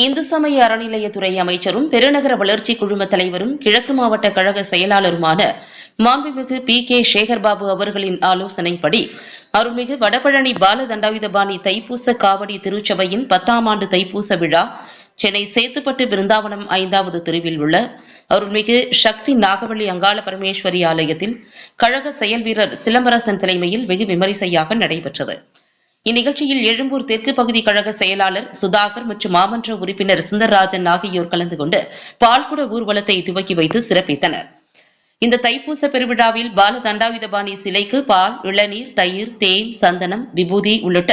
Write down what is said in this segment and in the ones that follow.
இந்து சமய அறநிலையத்துறை அமைச்சரும் பெருநகர வளர்ச்சி குழும தலைவரும் கிழக்கு மாவட்ட கழக செயலாளருமான மாண்புமிகு பி.கே. சேகர்பாபு அவர்களின் ஆலோசனைப்படி அருள்மிகு வடபழனி பால தண்டாயுதபாணி தைப்பூச காவடி திருச்சபையின் 10ஆம் ஆண்டு தைப்பூச விழா சென்னை சேத்துப்பட்டு பிருந்தாவனம் 5வது தெருவில் உள்ள அருள்மிகு சக்தி நாகவள்ளி அங்காள பரமேஸ்வரி ஆலயத்தில் கழக செயல் வீரர் சிலம்பரசன் தலைமையில் வெகு விமரிசையாக நடைபெற்றது. இந்நிகழ்ச்சியில் எழும்பூர் தெற்கு பகுதி கழக செயலாளர் சுதாகர் மற்றும் மாமன்ற உறுப்பினர் சுந்தரராஜன் ஆகியோர் கலந்து கொண்டு பால்குட ஊர்வலத்தை துவக்கி வைத்து சிறப்பித்தனர். இந்த தைப்பூச பெருவிழாவில் பால தண்டாயுதபாணி சிலைக்கு பால், இளநீர், தயிர், தேன், சந்தனம், விபூதி உள்ளிட்ட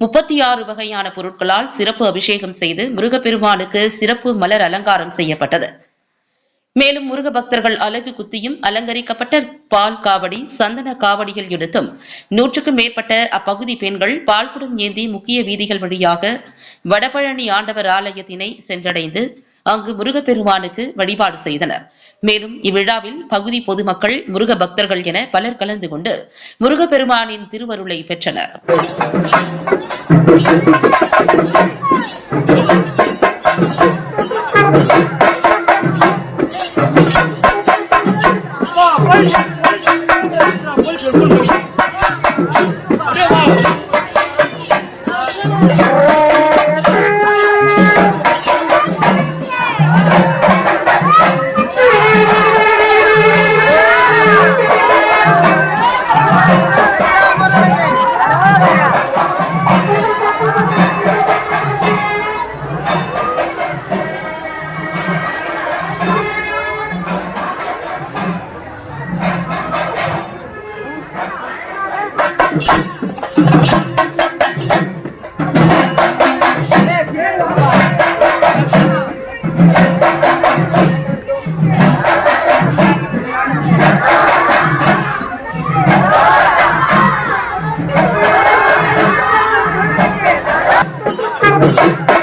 36 வகையான பொருட்களால் சிறப்பு அபிஷேகம் செய்து முருகப்பெருமானுக்கு சிறப்பு மலர் அலங்காரம் செய்யப்பட்டது. மேலும் முருக பக்தர்கள் அலகு குத்தியும் அலங்கரிக்கப்பட்ட பால் காவடி, சந்தன காவடிகள் எடுத்தும் 100க்கும் மேற்பட்ட அப்பகுதி பெண்கள் பால்குடம் ஏந்தி முக்கிய வீதிகள் வழியாக வடபழனி ஆண்டவர் ஆலயத்தினை சென்றடைந்து அங்கு முருகப்பெருமானுக்கு வழிபாடு செய்தனர். மேலும் இவ்விழாவில் பகுதி பொதுமக்கள், முருக பக்தர்கள் என பலர் கலந்து கொண்டு முருகப்பெருமானின் திருவருளை பெற்றனர். Thank you.